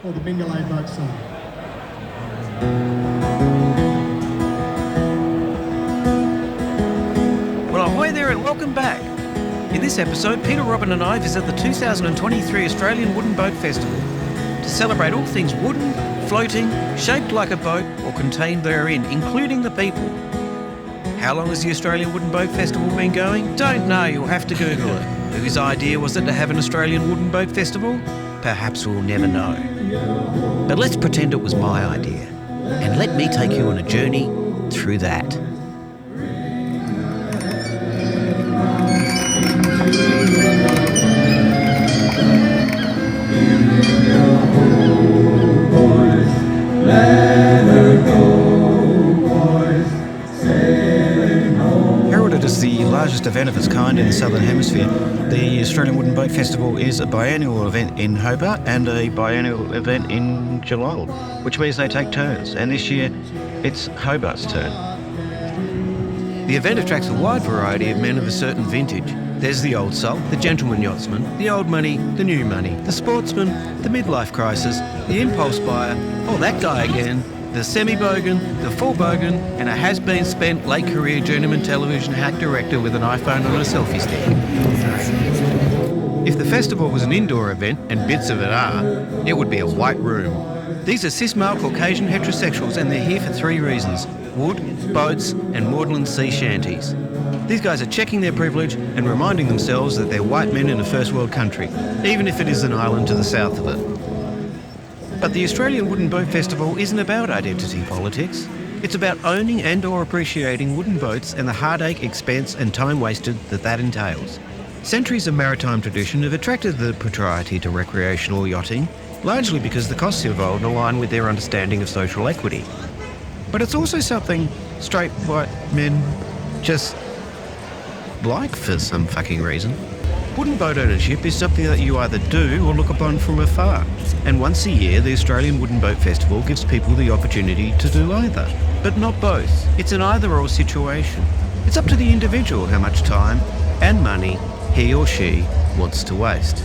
for the Bingalay Boat Song. Well, ahoy there and welcome back. In this episode, Peter, Robin and I visit the 2023 Australian Wooden Boat Festival to celebrate all things wooden, floating, shaped like a boat or contained therein, including the people. How long has the Australian Wooden Boat Festival been going? Don't know, you'll have to Google it. Whose idea was it to have an Australian Wooden Boat Festival? Perhaps we'll never know. But let's pretend it was my idea, and let me take you on a journey through that. Heralded as the largest event of its kind in the Southern Hemisphere, the Australian Wooden Boat Festival is a biannual event in Hobart and a biannual event in Geelong, which means they take turns, and this year it's Hobart's turn. The event attracts a wide variety of men of a certain vintage. There's the old soul, the gentleman yachtsman, the old money, the new money, the sportsman, the midlife crisis, the impulse buyer, oh that guy again, the semi-bogan, the full bogan, and a has-been spent late career journeyman television hack director with an iPhone on a selfie stick. If the festival was an indoor event, and bits of it are, it would be a white room. These are cis-male Caucasian heterosexuals, and they're here for three reasons: wood, boats, and moorland sea shanties. These guys are checking their privilege and reminding themselves that they're white men in a first world country, even if it is an island to the south of it. But the Australian Wooden Boat Festival isn't about identity politics. It's about owning and or appreciating wooden boats and the heartache, expense and time wasted that entails. Centuries of maritime tradition have attracted the propriety to recreational yachting, largely because the costs involved align with their understanding of social equity. But it's also something straight white men just like for some fucking reason. Wooden boat ownership is something that you either do or look upon from afar. And once a year, the Australian Wooden Boat Festival gives people the opportunity to do either, but not both. It's an either-or situation. It's up to the individual how much time and money he or she wants to waste.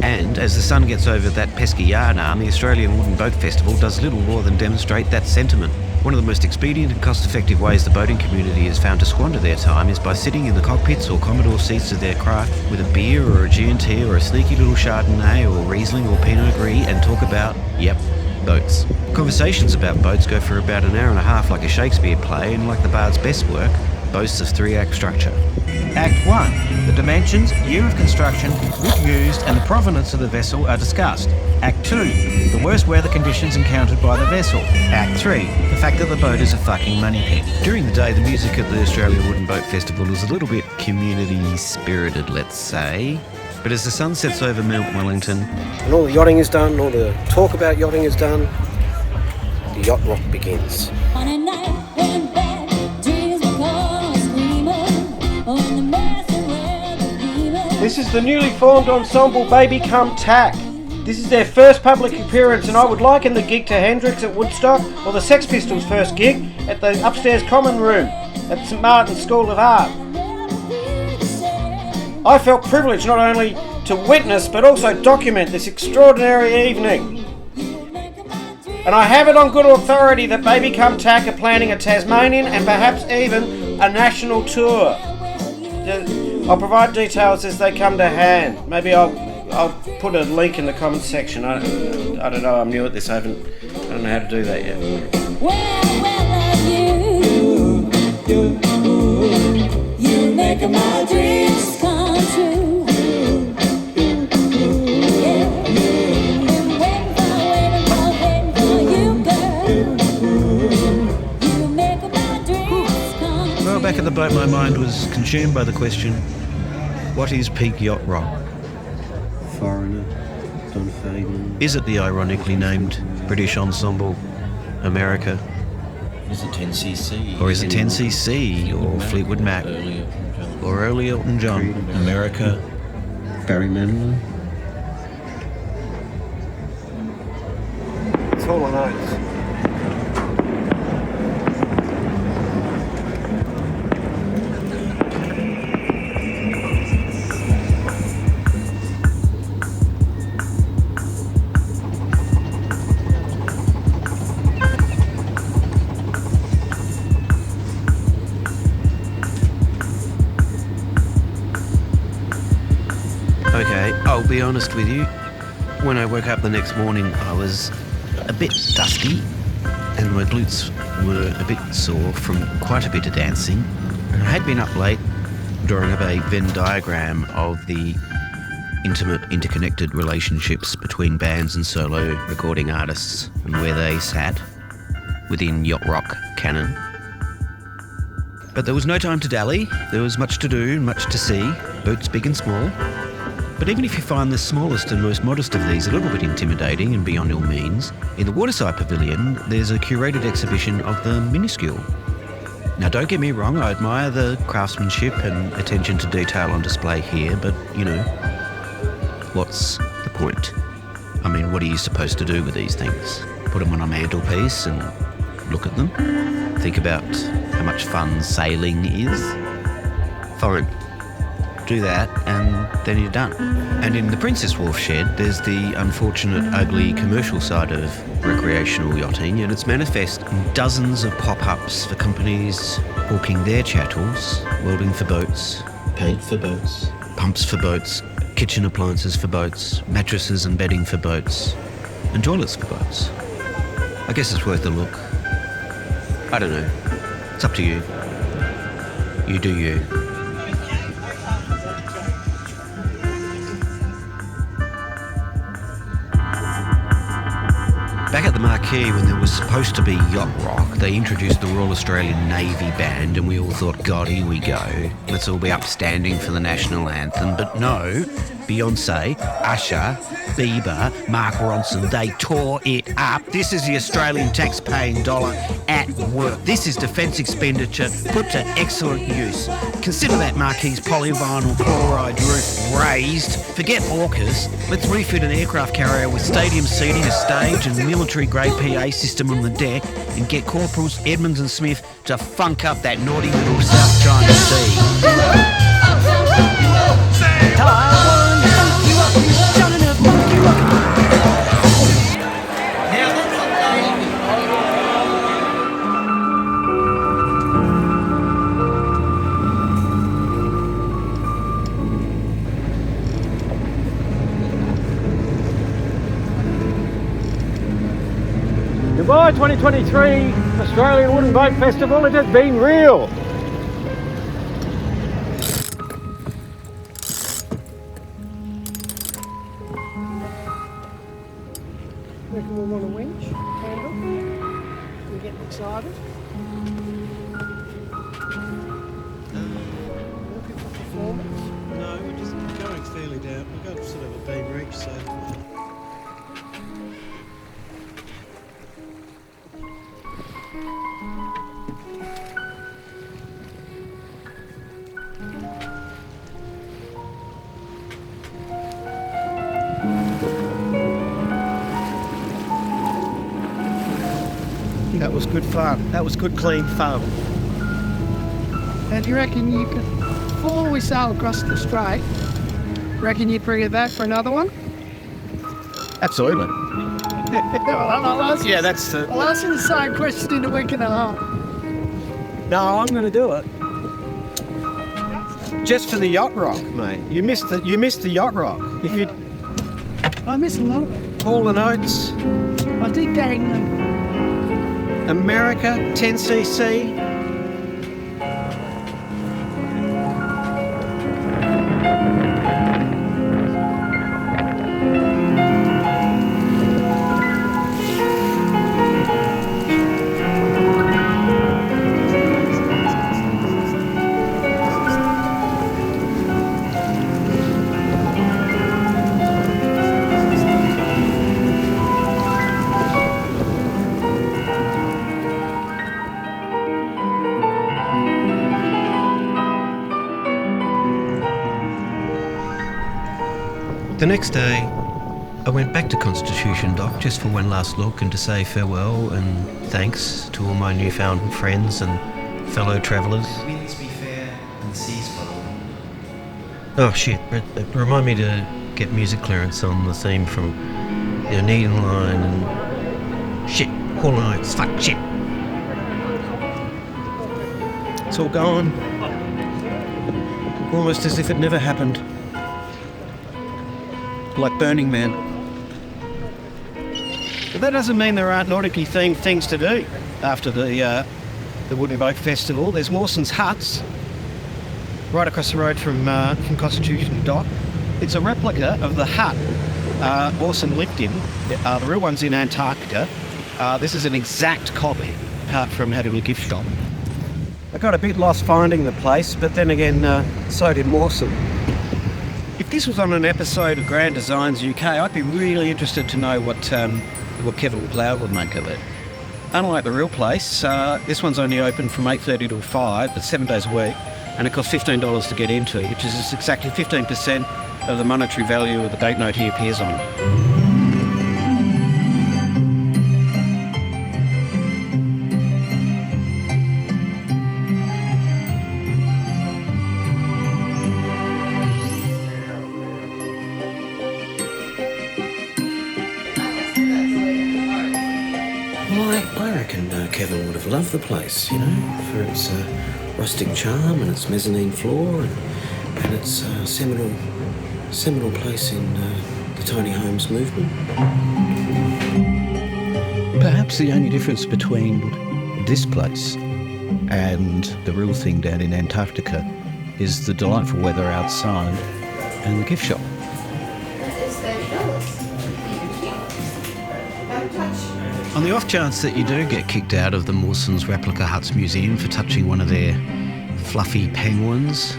And as the sun gets over that pesky yarn arm, the Australian Wooden Boat Festival does little more than demonstrate that sentiment. One of the most expedient and cost-effective ways the boating community has found to squander their time is by sitting in the cockpits or Commodore seats of their craft with a beer or a G&T or a sneaky little Chardonnay or Riesling or Pinot Gris and talk about, boats. Conversations about boats go for about an hour and a half like a Shakespeare play, and like the bard's best work, boasts of three-act structure. Act 1. The dimensions, year of construction, wood used and the provenance of the vessel are discussed. Act 2. The worst weather conditions encountered by the vessel. Act 3. The fact that the boat is a fucking money pit. During the day, the music at the Australian Wooden Boat Festival is a little bit community-spirited, let's say. But as the sun sets over Mount Wellington, and all the yachting is done, all the talk about yachting is done, the yacht rock begins. On a night when bad dreams will come screaming on the massive web of demons. This is the newly formed ensemble Baby Come Tack. This is their first public appearance, and I would liken the gig to Hendrix at Woodstock or the Sex Pistols' first gig at the upstairs common room at St Martin's School of Art. I felt privileged not only to witness but also document this extraordinary evening. And I have it on good authority that Baby Come Tack are planning a Tasmanian and perhaps even a national tour. I'll provide details as they come to hand. Maybe I'll put a link in the comments section. I don't know, I'm new at this, I don't know how to do that yet. You make my dreams come true. Well, back at the boat, my mind was consumed by the question, what is peak yacht rock? Foreigner, Don Fagan. Is it the ironically named British ensemble America? Is it 10cc? Or is it 10cc or Fleetwood Mac? Or early Elton John? America? Barry Manilow? It's all I know. be honest with you. When I woke up the next morning, I was a bit dusty and my glutes were a bit sore from quite a bit of dancing. And I had been up late drawing up a Venn diagram of the intimate, interconnected relationships between bands and solo recording artists and where they sat within yacht rock canon. But there was no time to dally. There was much to do and much to see, boats big and small. But even if you find the smallest and most modest of these a little bit intimidating and beyond your means, in the Waterside Pavilion there's a curated exhibition of the minuscule. Now don't get me wrong, I admire the craftsmanship and attention to detail on display here, but you know, what's the point? I mean, what are you supposed to do with these things? Put them on a mantelpiece and look at them? Think about how much fun sailing is? Fine. Do that and then you're done. And in the Princess Wharf shed, there's the unfortunate, ugly commercial side of recreational yachting, and it's manifest in dozens of pop-ups for companies hawking their chattels, welding for boats, Paint for boats. pumps for boats, kitchen appliances for boats, mattresses and bedding for boats, and toilets for boats. I guess it's worth a look. I don't know. It's up to you. You do you. Back at the Marquee, when there was supposed to be yacht rock, they introduced the Royal Australian Navy Band and we all thought, God, here we go. Let's all be upstanding for the national anthem. But no, Beyonce, Usher, Bieber, Mark Ronson, they tore it up. This is the Australian tax-paying dollar at work. This is defence expenditure put to excellent use. Consider that Marquee's polyvinyl chloride roof raised. Forget AUKUS. Let's refit an aircraft carrier with stadium seating, a stage and military-grade PA system on the deck and get Corporals Edmonds and Smith to funk up that naughty little South China Sea. Goodbye 2023 Australian Wooden Boat Festival, it has been real. Reckon we want a winch, handle, we're getting excited. Looking for performance. No, we're just going fairly down. We've got sort of a beam reach, so That was good fun. That was good, clean fun. And do you reckon you could, before we sail across the strait, reckon you'd bring it back for another one? Absolutely. Yeah, that's the... I'll ask you the same question in a week and a half. No, I'm going to do it. Just for the yacht rock, mate. You missed the yacht rock. If you I miss a lot of it. Hall and Oates, I did gang them. America, 10cc. The next day, I went back to Constitution Dock just for one last look and to say farewell and thanks to all my newfound friends and fellow travellers. Winds be fair and seas follow. Oh shit, remind me to get music clearance on the theme from Needle Line and shit, Hall and Oates, fuck shit. It's all gone. Almost as if it never happened. like Burning Man. But that doesn't mean there aren't nautically themed things to do after the Wooden Boat Festival. There's Mawson's Huts, right across the road from Constitution Dock. It's a replica of the hut Mawson lived in. The real one's in Antarctica. This is an exact copy, apart from having a gift shop. I got a bit lost finding the place, but then again, so did Mawson. If this was on an episode of Grand Designs UK, I'd be really interested to know what Kevin McLeod would make of it. Unlike the real place, this one's only open from 8:30 till 5, but 7 days a week, and it costs $15 to get into, which is just exactly 15% of the monetary value of the date note he appears on. I reckon Kevin would have loved the place, you know, for its rustic charm and its mezzanine floor and its seminal place in the tiny homes movement. Perhaps the only difference between this place and the real thing down in Antarctica is the delightful weather outside and the gift shop. On the off chance that you do get kicked out of the Mawson's Replica Huts Museum for touching one of their fluffy penguins,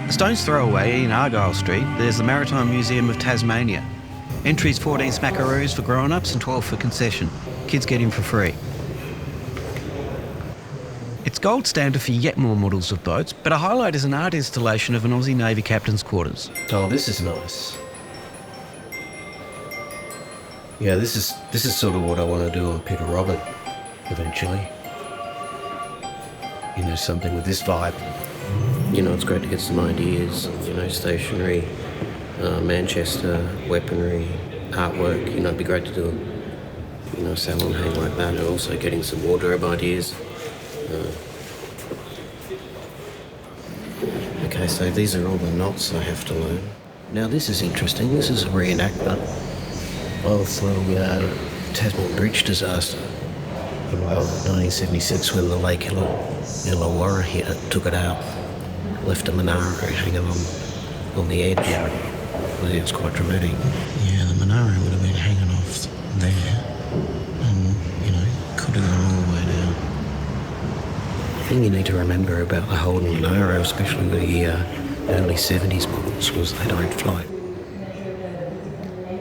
a stone's throw away in Argyle Street, there's the Maritime Museum of Tasmania. Entry's 14 smackaroos for grown-ups and 12 for concession. Kids get in for free. It's gold standard for yet more models of boats, but a highlight is an art installation of an Aussie Navy captain's quarters. Oh, this is nice. Yeah, this is sort of what I want to do on Peter Robert eventually. You know, something with this vibe. You know, it's great to get some ideas, you know, stationery, Manchester, weaponry, artwork. You know, it'd be great to do a, you know, salon hang like that, and also getting some wardrobe ideas. Okay, so these are all the knots I have to learn. Now this is interesting. This is a reenactment of the Tasman Bridge disaster in 1976 when the Lake Illawarra hit it, took it out, left a Monaro hanging on the edge. I think it's quite dramatic. Yeah, the Monaro would have been hanging off there and, you know, could have gone all the way down. The thing you need to remember about the whole Monaro, especially the early 70s models, was they don't float.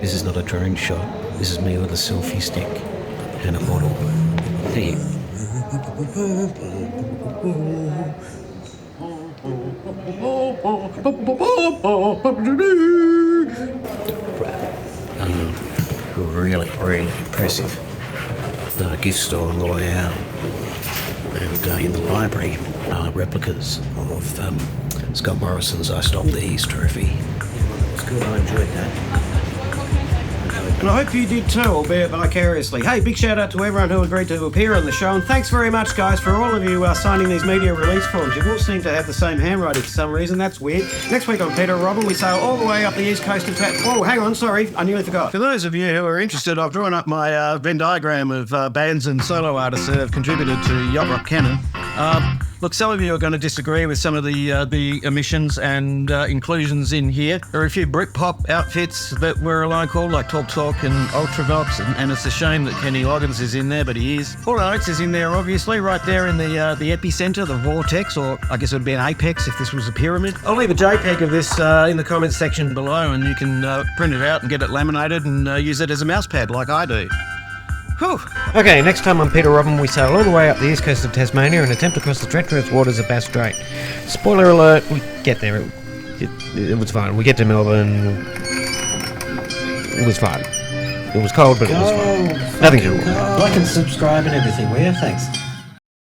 This is not a drone shot. This is me with a selfie stick and a model. There. Really, really impressive. Gift store on the way out. And in the library, replicas of Scott Morrison's I Stopped These trophy. It's good, I enjoyed that. And I hope you did too, albeit vicariously. Hey, big shout out to everyone who agreed to appear on the show, and thanks very much, guys, for all of you signing these media release forms. You all seem to have the same handwriting for some reason. That's weird. Next week on Peter Robin, we sail all the way up the east coast of Oh, hang on, sorry, I nearly forgot. For those of you who are interested, I've drawn up my Venn diagram of bands and solo artists that have contributed to Yacht Rock Canon. Look, some of you are going to disagree with some of the omissions and inclusions in here. There are a few Britpop outfits that were alone called, like Talk Talk and Ultravox, and it's a shame that Kenny Loggins is in there, but he is. All Oates is in there, obviously, right there in the epicentre, the vortex, or I guess it would be an apex if this was a pyramid. I'll leave a JPEG of this in the comments section below, and you can print it out and get it laminated and use it as a mouse pad like I do. Whew. Okay, next time on Peter Robin, we sail all the way up the east coast of Tasmania and attempt to cross the treacherous waters of Bass Strait. Spoiler alert, we get there. It was fine. We get to Melbourne. It was fine. It was cold, but it was fine. Nothing to do. Like and subscribe and everything, will you? Thanks.